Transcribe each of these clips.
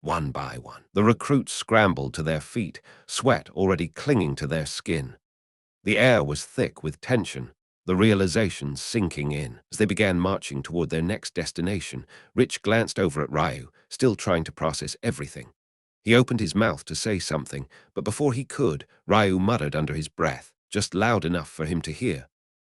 one by one. The recruits scrambled to their feet, sweat already clinging to their skin. The air was thick with tension, the realization sinking in. As they began marching toward their next destination, Rich glanced over at Ryu, still trying to process everything. He opened his mouth to say something, but before he could, Ryu muttered under his breath, just loud enough for him to hear.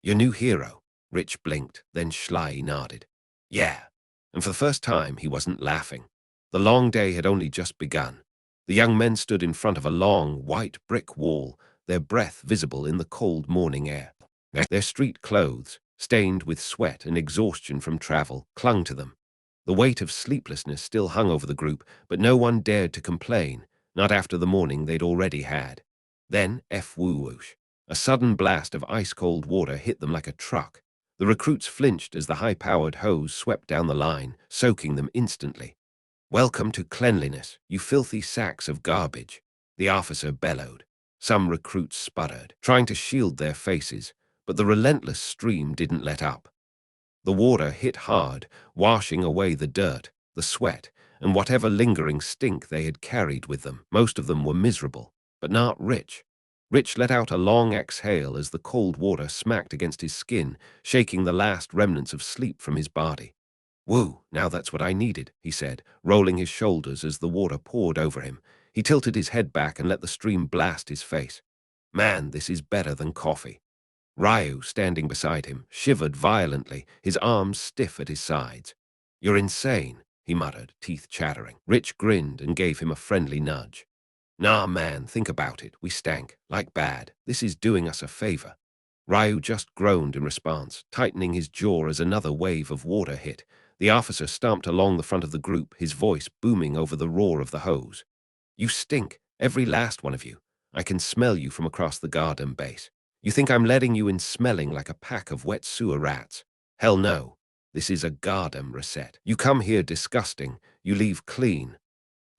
"Your new hero." Rich blinked, then Schley nodded. "Yeah." And for the first time, he wasn't laughing. The long day had only just begun. The young men stood in front of a long, white brick wall, their breath visible in the cold morning air. Their street clothes, stained with sweat and exhaustion from travel, clung to them. The weight of sleeplessness still hung over the group, but no one dared to complain, not after the morning they'd already had. Then, whoosh, a sudden blast of ice-cold water hit them like a truck. The recruits flinched as the high-powered hose swept down the line, soaking them instantly. "Welcome to cleanliness, you filthy sacks of garbage," the officer bellowed. Some recruits sputtered, trying to shield their faces, but the relentless stream didn't let up. The water hit hard, washing away the dirt, the sweat, and whatever lingering stink they had carried with them. Most of them were miserable, but not Rich. Rich let out a long exhale as the cold water smacked against his skin, shaking the last remnants of sleep from his body. "Woo, now that's what I needed," he said, rolling his shoulders as the water poured over him. He tilted his head back and let the stream blast his face. "Man, this is better than coffee." Ryu, standing beside him, shivered violently, his arms stiff at his sides. "You're insane," he muttered, teeth chattering. Rich grinned and gave him a friendly nudge. "Nah, man, think about it. We stank. Like bad. This is doing us a favor." Ryu just groaned in response, tightening his jaw as another wave of water hit. The officer stomped along the front of the group, his voice booming over the roar of the hose. "You stink, every last one of you. I can smell you from across the garden base. You think I'm letting you in smelling like a pack of wet sewer rats? Hell no. This is a garden reset. You come here disgusting, you leave clean."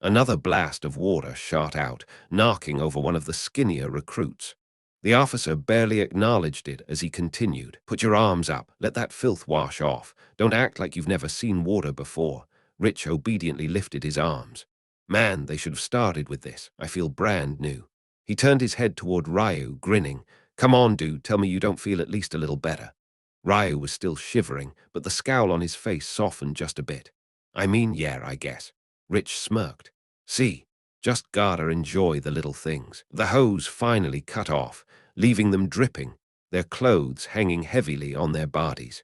Another blast of water shot out, knocking over one of the skinnier recruits. The officer barely acknowledged it as he continued. "Put your arms up. Let that filth wash off. Don't act like you've never seen water before." Rich obediently lifted his arms. "Man, they should have started with this. I feel brand new." He turned his head toward Ryu, grinning. "Come on, dude, tell me you don't feel at least a little better." Ryu was still shivering, but the scowl on his face softened just a bit. "I mean, yeah, I guess." Rich smirked. "See, just gotta enjoy the little things." The hose finally cut off, leaving them dripping, their clothes hanging heavily on their bodies.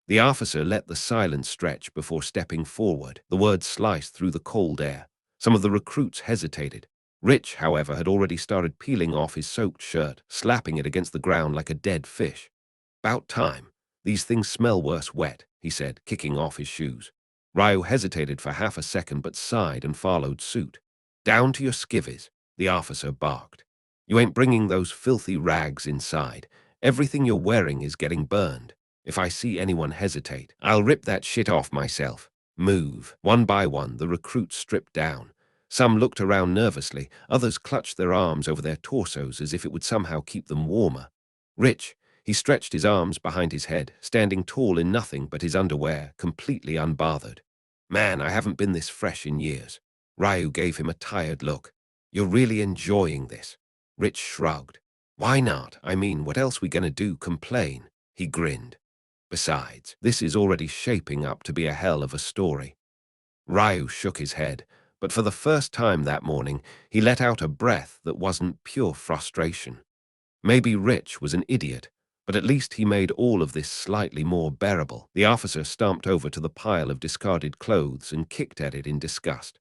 The officer let the silence stretch before stepping forward. The words sliced through the cold air. Some of the recruits hesitated. Rich, however, had already started peeling off his soaked shirt, slapping it against the ground like a dead fish. "About time. These things smell worse wet," he said, kicking off his shoes. Ryu hesitated for half a second but sighed and followed suit. "Down to your skivvies," the officer barked. "You ain't bringing those filthy rags inside. Everything you're wearing is getting burned. If I see anyone hesitate, I'll rip that shit off myself. Move." One by one, the recruits stripped down. Some looked around nervously, others clutched their arms over their torsos as if it would somehow keep them warmer. Rich, he stretched his arms behind his head, standing tall in nothing but his underwear, completely unbothered. "Man, I haven't been this fresh in years." Ryu gave him a tired look. "You're really enjoying this?" Rich shrugged. "Why not? I mean, what else we gonna do, complain?" He grinned. "Besides, this is already shaping up to be a hell of a story." Ryu shook his head, but for the first time that morning, he let out a breath that wasn't pure frustration. Maybe Rich was an idiot, but at least he made all of this slightly more bearable. The officer stomped over to the pile of discarded clothes and kicked at it in disgust.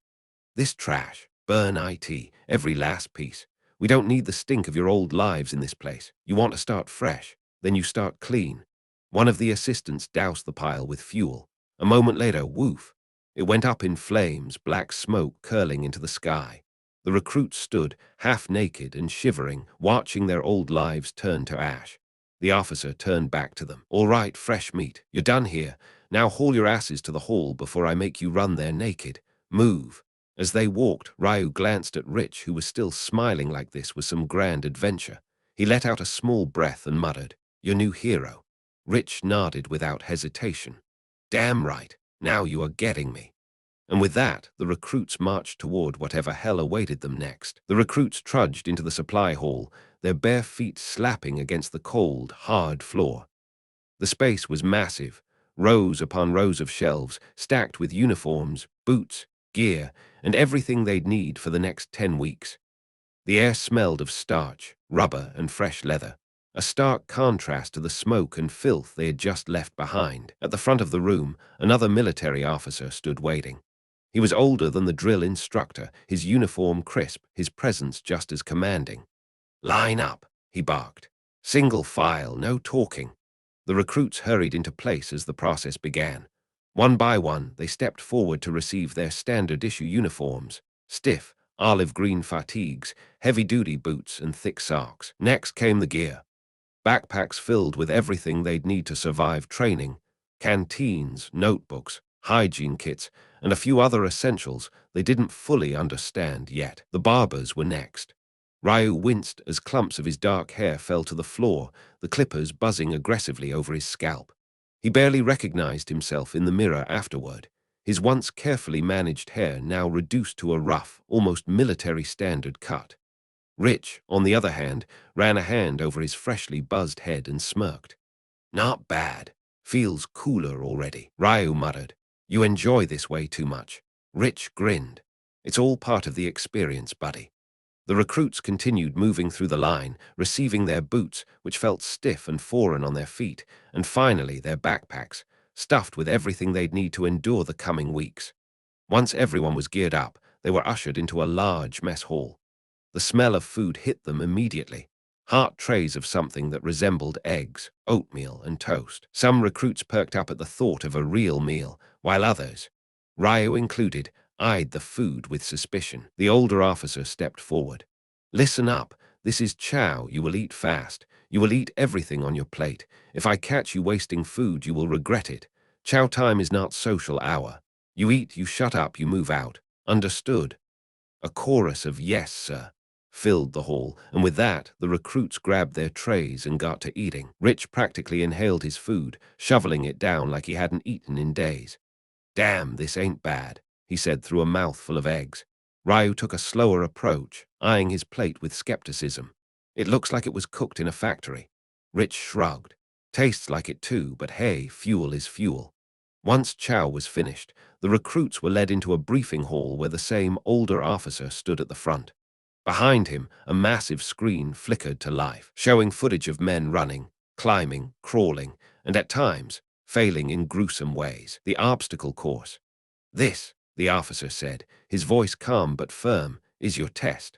"This trash. Burn it, every last piece. We don't need the stink of your old lives in this place. You want to start fresh, then you start clean." One of the assistants doused the pile with fuel. A moment later, woof. It went up in flames, black smoke curling into the sky. The recruits stood, half naked and shivering, watching their old lives turn to ash. The officer turned back to them. "All right, fresh meat. You're done here. Now haul your asses to the hall before I make you run there naked. Move." As they walked, Ryu glanced at Rich, who was still smiling like this was some grand adventure. He let out a small breath and muttered, "Your new hero." Rich nodded without hesitation. "Damn right. Now you are getting me." And with that, the recruits marched toward whatever hell awaited them next. The recruits trudged into the supply hall, their bare feet slapping against the cold, hard floor. The space was massive, rows upon rows of shelves, stacked with uniforms, boots, gear, and everything they'd need for the next 10 weeks. The air smelled of starch, rubber, and fresh leather, a stark contrast to the smoke and filth they had just left behind. At the front of the room, another military officer stood waiting. He was older than the drill instructor, his uniform crisp, his presence just as commanding. "Line up," he barked. "Single file, no talking." The recruits hurried into place as the process began. One by one, they stepped forward to receive their standard-issue uniforms, stiff, olive-green fatigues, heavy-duty boots, and thick socks. Next came the gear. Backpacks filled with everything they'd need to survive training, canteens, notebooks, hygiene kits, and a few other essentials they didn't fully understand yet. The barbers were next. Ryu winced as clumps of his dark hair fell to the floor, the clippers buzzing aggressively over his scalp. He barely recognized himself in the mirror afterward, his once carefully managed hair now reduced to a rough, almost military-standard cut. Rich, on the other hand, ran a hand over his freshly buzzed head and smirked. "Not bad. Feels cooler already," Ryu muttered. "You enjoy this way too much." Rich grinned. "It's all part of the experience, buddy." The recruits continued moving through the line, receiving their boots, which felt stiff and foreign on their feet, and finally their backpacks, stuffed with everything they'd need to endure the coming weeks. Once everyone was geared up, they were ushered into a large mess hall. The smell of food hit them immediately. Heart trays of something that resembled eggs, oatmeal, and toast. Some recruits perked up at the thought of a real meal, while others, Ryu included, eyed the food with suspicion. The older officer stepped forward. "Listen up. This is chow. You will eat fast. You will eat everything on your plate. If I catch you wasting food, you will regret it. Chow time is not social hour. You eat, you shut up, you move out. Understood?" A chorus of "Yes, sir," filled the hall, and with that, the recruits grabbed their trays and got to eating. Rich practically inhaled his food, shoveling it down like he hadn't eaten in days. "Damn, this ain't bad," he said through a mouthful of eggs. Ryu took a slower approach, eyeing his plate with skepticism. "It looks like it was cooked in a factory." Rich shrugged. "Tastes like it too, but hey, fuel is fuel." Once chow was finished, the recruits were led into a briefing hall where the same older officer stood at the front. Behind him, a massive screen flickered to life, showing footage of men running, climbing, crawling, and at times, failing in gruesome ways. The obstacle course. "This," the officer said, his voice calm but firm, "is your test."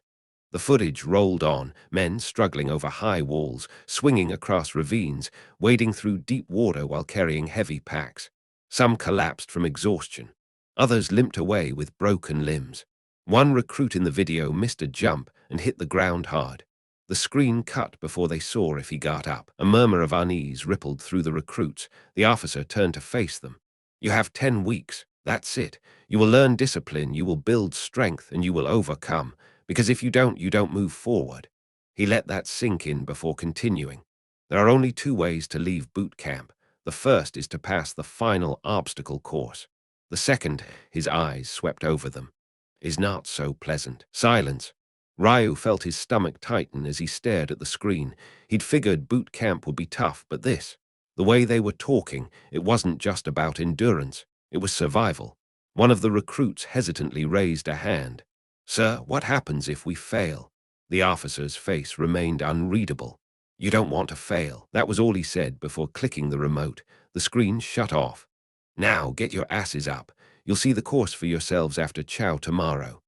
The footage rolled on, men struggling over high walls, swinging across ravines, wading through deep water while carrying heavy packs. Some collapsed from exhaustion. Others limped away with broken limbs. One recruit in the video missed a jump and hit the ground hard. The screen cut before they saw if he got up. A murmur of unease rippled through the recruits. The officer turned to face them. "You have 10 weeks. That's it. You will learn discipline, you will build strength, and you will overcome. Because if you don't move forward." He let that sink in before continuing. "There are only 2 ways to leave boot camp. The first is to pass the final obstacle course. The second," his eyes swept over them, "is not so pleasant." Silence. Ryu felt his stomach tighten as he stared at the screen. He'd figured boot camp would be tough, but this, the way they were talking, it wasn't just about endurance. It was survival. One of the recruits hesitantly raised a hand. "Sir, what happens if we fail?" The officer's face remained unreadable. "You don't want to fail." That was all he said before clicking the remote. The screen shut off. "Now, get your asses up. You'll see the course for yourselves after chow tomorrow."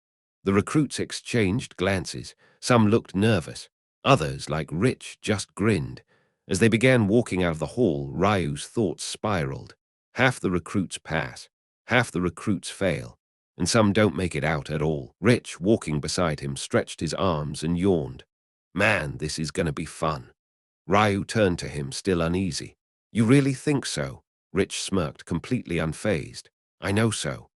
The recruits exchanged glances. Some looked nervous. Others, like Rich, just grinned. As they began walking out of the hall, Ryu's thoughts spiraled. Half the recruits pass. Half the recruits fail. And some don't make it out at all. Rich, walking beside him, stretched his arms and yawned. "Man, this is gonna be fun." Ryu turned to him, still uneasy. "You really think so?" Rich smirked, completely unfazed. "I know so."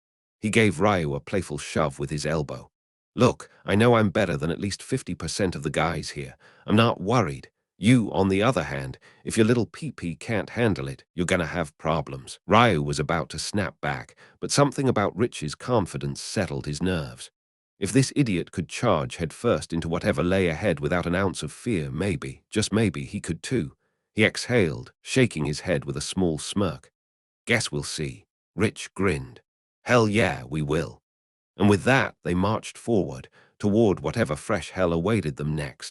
He gave Ryu a playful shove with his elbow. "Look, I know I'm better than at least 50% of the guys here. I'm not worried. You, on the other hand, if your little pee-pee can't handle it, you're gonna have problems. Ryu was about to snap back, but something about Rich's confidence settled his nerves. If this idiot could charge headfirst into whatever lay ahead without an ounce of fear, maybe, just maybe, he could too. He exhaled, shaking his head with a small smirk. Guess we'll see. Rich grinned. Hell yeah, we will. And with that, they marched forward, toward whatever fresh hell awaited them next.